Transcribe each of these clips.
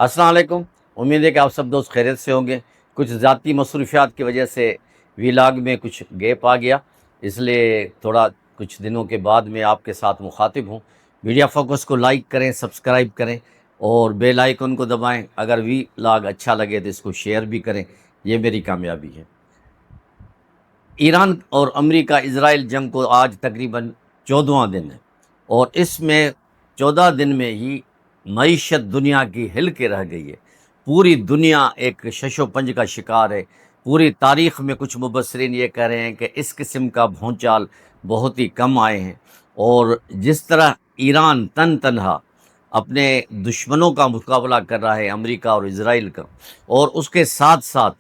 السلام علیکم۔ امید ہے کہ آپ سب دوست خیریت سے ہوں گے۔ کچھ ذاتی مصروفیات کی وجہ سے ویلاگ میں کچھ گیپ آ گیا، اس لیے تھوڑا کچھ دنوں کے بعد میں آپ کے ساتھ مخاطب ہوں۔ میڈیا فوکس کو لائک کریں، سبسکرائب کریں اور بیل آئیکن کو دبائیں۔ اگر ویلاگ اچھا لگے تو اس کو شیئر بھی کریں، یہ میری کامیابی ہے۔ ایران اور امریکہ اسرائیل جنگ کو آج تقریباً 14واں دن ہے، اور اس میں 14 دن میں ہی معیشت دنیا کی ہل کے رہ گئی ہے۔ پوری دنیا ایک شش و پنج کا شکار ہے۔ پوری تاریخ میں کچھ مبصرین یہ کہہ رہے ہیں کہ اس قسم کا بھونچال بہت ہی کم آئے ہیں، اور جس طرح ایران تن تنہا اپنے دشمنوں کا مقابلہ کر رہا ہے، امریکہ اور اسرائیل کا، اور اس کے ساتھ ساتھ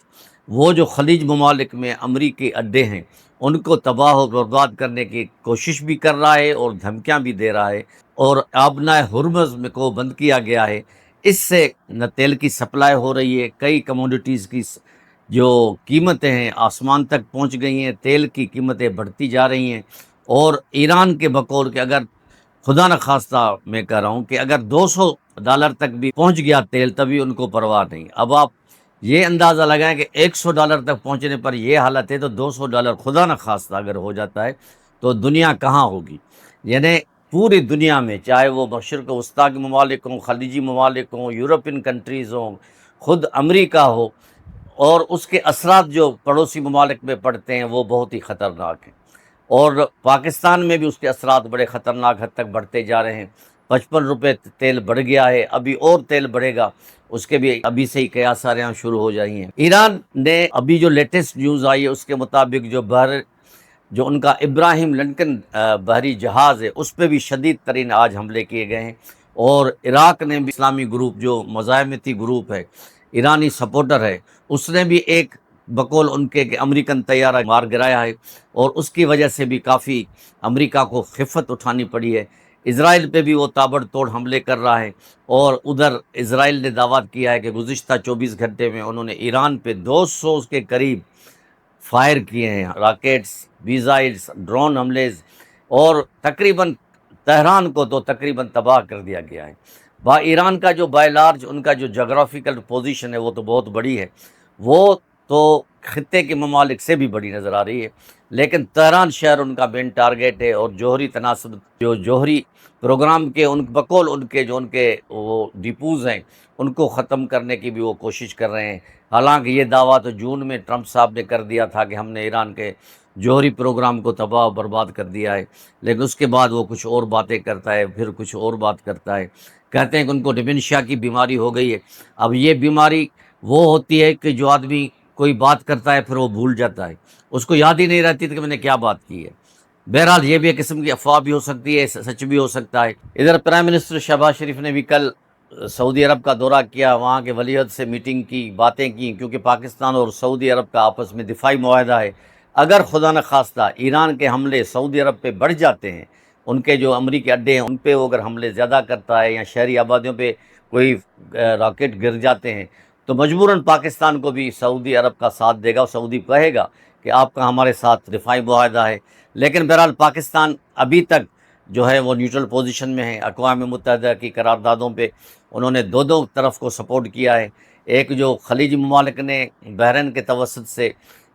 وہ جو خلیج ممالک میں امریکی اڈے ہیں ان کو تباہ و برباد کرنے کی کوشش بھی کر رہا ہے اور دھمکیاں بھی دے رہا ہے، اور آبنائے ہرمز میں کو بند کیا گیا ہے۔ اس سے نہ تیل کی سپلائی ہو رہی ہے، کئی کموڈیٹیز کی جو قیمتیں ہیں آسمان تک پہنچ گئی ہیں، تیل کی قیمتیں بڑھتی جا رہی ہیں، اور ایران کے بقول کہ اگر خدا نخواستہ میں کہہ رہا ہوں کہ اگر $200 تک بھی پہنچ گیا تیل تبھی ان کو پرواہ نہیں۔ اب آپ یہ اندازہ لگائیں کہ $100 تک پہنچنے پر یہ حالت ہے، تو $200 خدا نخواستہ اگر ہو جاتا ہے تو دنیا کہاں ہوگی؟ یعنی پوری دنیا میں، چاہے وہ مشرق وسطیٰ کے ممالک ہوں، خلیجی ممالک ہوں، یورپین کنٹریز ہوں، خود امریکہ ہو، اور اس کے اثرات جو پڑوسی ممالک میں پڑتے ہیں وہ بہت ہی خطرناک ہیں۔ اور پاکستان میں بھی اس کے اثرات بڑے خطرناک حد تک بڑھتے جا رہے ہیں۔ 55 روپے تیل بڑھ گیا ہے، ابھی اور تیل بڑھے گا، اس کے بھی ابھی سے ہی قیاس سارے یہاں شروع ہو جائیں ہیں۔ ایران نے ابھی جو لیٹسٹ نیوز آئی ہے اس کے مطابق جو ان کا ابراہیم لنکن بحری جہاز ہے اس پہ بھی شدید ترین آج حملے کیے گئے ہیں، اور عراق نے بھی اسلامی گروپ جو مزاحمتی گروپ ہے، ایرانی سپورٹر ہے، اس نے بھی ایک بقول ان کے کہ امریکن طیارہ مار گرایا ہے، اور اس کی وجہ سے بھی کافی امریکہ کو خفت اٹھانی پڑی ہے۔ اسرائیل پہ بھی وہ تابڑ توڑ حملے کر رہا ہے، اور ادھر اسرائیل نے دعویٰ کیا ہے کہ گزشتہ 24 گھنٹے میں انہوں نے ایران پہ 200 کے قریب فائر کیے ہیں، راکٹس، میزائلز، ڈرون حملے، اور تقریباً تہران کو تو تقریباً تباہ کر دیا گیا ہے۔ ایران کا جو بائی لارج ان کا جو جغرافیکل پوزیشن ہے وہ تو بہت بڑی ہے، وہ تو خطے کے ممالک سے بھی بڑی نظر آ رہی ہے، لیکن تہران شہر ان کا مین ٹارگیٹ ہے، اور جوہری تناسب جو جوہری پروگرام کے ان کے جو وہ ڈپوز ہیں ان کو ختم کرنے کی بھی وہ کوشش کر رہے ہیں۔ حالانکہ یہ دعویٰ تو جون میں ٹرمپ صاحب نے کر دیا تھا کہ ہم نے ایران کے جوہری پروگرام کو تباہ و برباد کر دیا ہے، لیکن اس کے بعد وہ کچھ اور باتیں کرتا ہے، پھر کچھ اور بات کرتا ہے۔ کہتے ہیں کہ ان کو ڈیمنشیا کی بیماری ہو گئی ہے۔ اب یہ بیماری وہ ہوتی ہے کہ جو آدمی کوئی بات کرتا ہے پھر وہ بھول جاتا ہے، اس کو یاد ہی نہیں رہتی کہ میں نے کیا بات کی ہے۔ بہرحال یہ بھی ایک قسم کی افواہ بھی ہو سکتی ہے، سچ بھی ہو سکتا ہے۔ ادھر پرائم منسٹر شہباز شریف نے بھی کل سعودی عرب کا دورہ کیا، وہاں کے ولی عہد سے میٹنگ کی، باتیں کی، کیونکہ پاکستان اور سعودی عرب کا آپس میں دفاعی معاہدہ ہے۔ اگر خدا نخواستہ ایران کے حملے سعودی عرب پہ بڑھ جاتے ہیں، ان کے جو امریکی اڈے ہیں ان پہ وہ اگر حملے زیادہ کرتا ہے، یا شہری آبادیوں پہ کوئی راکٹ گر جاتے ہیں، تو مجبوراً پاکستان کو بھی سعودی عرب کا ساتھ دے گا، سعودی کہے گا کہ آپ کا ہمارے ساتھ دفاعی معاہدہ ہے۔ لیکن بہرحال پاکستان ابھی تک جو ہے وہ نیوٹرل پوزیشن میں ہے۔ اقوام متحدہ کی قراردادوں پہ انہوں نے دو طرف کو سپورٹ کیا ہے۔ ایک جو خلیجی ممالک نے بحرین کے توسط سے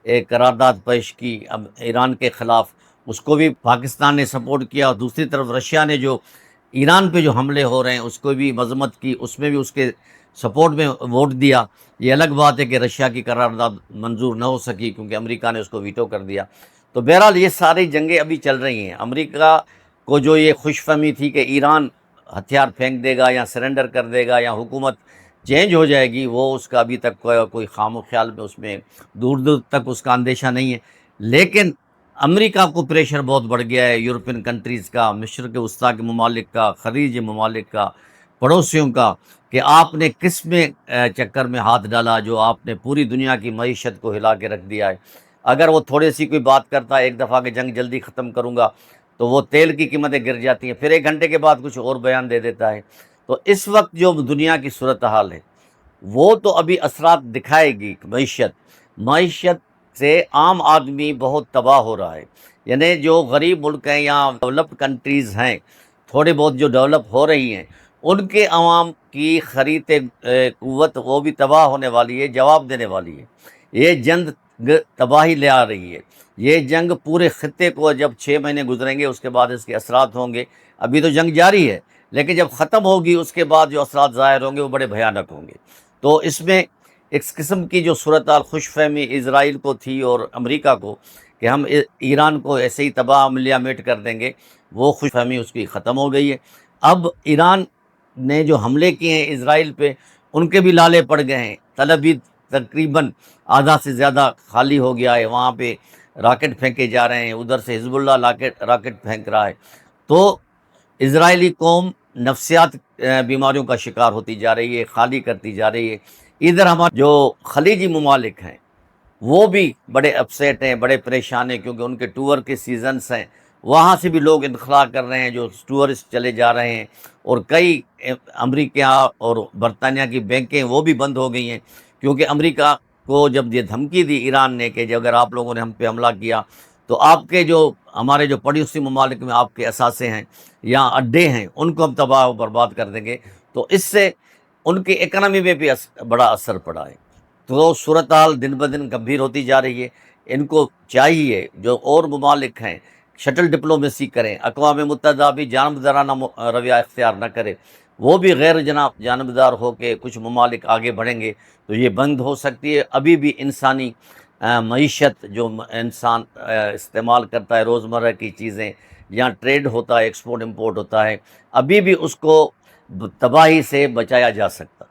ایک قرارداد پیش کی اب ایران کے خلاف، اس کو بھی پاکستان نے سپورٹ کیا، اور دوسری طرف رشیا نے جو ایران پہ جو حملے ہو رہے ہیں اس کو بھی مذمت کی، اس میں بھی اس کے سپورٹ میں ووٹ دیا۔ یہ الگ بات ہے کہ رشیا کی قرارداد منظور نہ ہو سکی کیونکہ امریکہ نے اس کو ویٹو کر دیا۔ تو بہرحال یہ ساری جنگیں ابھی چل رہی ہیں۔ امریکہ کو جو یہ خوش فہمی تھی کہ ایران ہتھیار پھینک دے گا یا سرنڈر کر دے گا یا حکومت چینج ہو جائے گی، وہ اس کا ابھی تک کوئی خام و خیال میں اس میں دور دور تک اس کا اندیشہ نہیں ہے۔ لیکن امریکہ کو پریشر بہت بڑھ گیا ہے، یورپین کنٹریز کا، مشرق وسطیٰ کے ممالک کا، خلیج ممالک کا، پڑوسیوں کا، کہ آپ نے کس میں چکر میں ہاتھ ڈالا جو آپ نے پوری دنیا کی معیشت کو ہلا کے رکھ دیا ہے۔ اگر وہ تھوڑی سی کوئی بات کرتا ہے ایک دفعہ کہ جنگ جلدی ختم کروں گا، تو وہ تیل کی قیمتیں گر جاتی ہیں، پھر 1 گھنٹے کے بعد کچھ اور بیان دے دیتا ہے۔ تو اس وقت جو دنیا کی صورتحال ہے وہ تو ابھی اثرات دکھائے گی۔ معیشت سے عام آدمی بہت تباہ ہو رہا ہے، یعنی جو غریب ملک ہیں یا ڈیولپڈ کنٹریز ہیں، تھوڑے بہت جو ڈیولپ ہو رہی ہیں، ان کے عوام کی خرید قوت وہ بھی تباہ ہونے والی ہے، جواب دینے والی ہے۔ یہ جنگ تباہی لے آ رہی ہے۔ یہ جنگ پورے خطے کو جب 6 مہینے گزریں گے اس کے بعد اس کے اثرات ہوں گے۔ ابھی تو جنگ جاری ہے، لیکن جب ختم ہوگی اس کے بعد جو اثرات ظاہر ہوں گے وہ بڑے بھیانک ہوں گے۔ تو اس میں ایک قسم کی جو صورتحال خوش فہمی اسرائیل کو تھی اور امریکہ کو کہ ہم ایران کو ایسے ہی تباہ عملیہ میٹ کر دیں گے، وہ خوش فہمی اس کی ختم ہو گئی ہے۔ اب ایران نے جو حملے کیے ہیں اسرائیل پہ، ان کے بھی لالے پڑ گئے ہیں۔ تل ابیب تقریباً آدھا سے زیادہ خالی ہو گیا ہے، وہاں پہ راکٹ پھینکے جا رہے ہیں، ادھر سے حزب اللہ راکٹ پھینک رہا ہے۔ تو اسرائیلی قوم نفسیات بیماریوں کا شکار ہوتی جا رہی ہے، خالی کرتی جا رہی ہے۔ ادھر ہمارے جو خلیجی ممالک ہیں وہ بھی بڑے اپسیٹ ہیں، بڑے پریشان ہیں، کیونکہ ان کے ٹور کے سیزنز ہیں، وہاں سے بھی لوگ انخلا کر رہے ہیں، جو ٹورسٹ چلے جا رہے ہیں، اور کئی امریکہ اور برطانیہ کی بینکیں وہ بھی بند ہو گئی ہیں، کیونکہ امریکہ کو جب یہ دھمکی دی ایران نے کہ اگر آپ لوگوں نے ہم پہ حملہ کیا تو آپ کے جو ہمارے جو پڑوسی ممالک میں آپ کے اثاثے ہیں یا اڈے ہیں ان کو ہم تباہ و برباد کر دیں گے، تو اس سے ان کی اکنامی میں بھی بڑا اثر پڑا ہے۔ تو صورتحال دن بدن گمبھیر ہوتی جا رہی ہے۔ ان کو چاہیے جو اور ممالک ہیں شٹل ڈپلومیسی کریں، اقوام متحدہ بھی جانبدارانہ رویہ اختیار نہ کرے، وہ بھی غیر جانبدار ہو کے کچھ ممالک آگے بڑھیں گے تو یہ بند ہو سکتی ہے۔ ابھی بھی انسانی معیشت جو انسان استعمال کرتا ہے، روزمرہ کی چیزیں، جہاں ٹریڈ ہوتا ہے، ایکسپورٹ امپورٹ ہوتا ہے، ابھی بھی اس کو تباہی سے بچایا جا سکتا ہے۔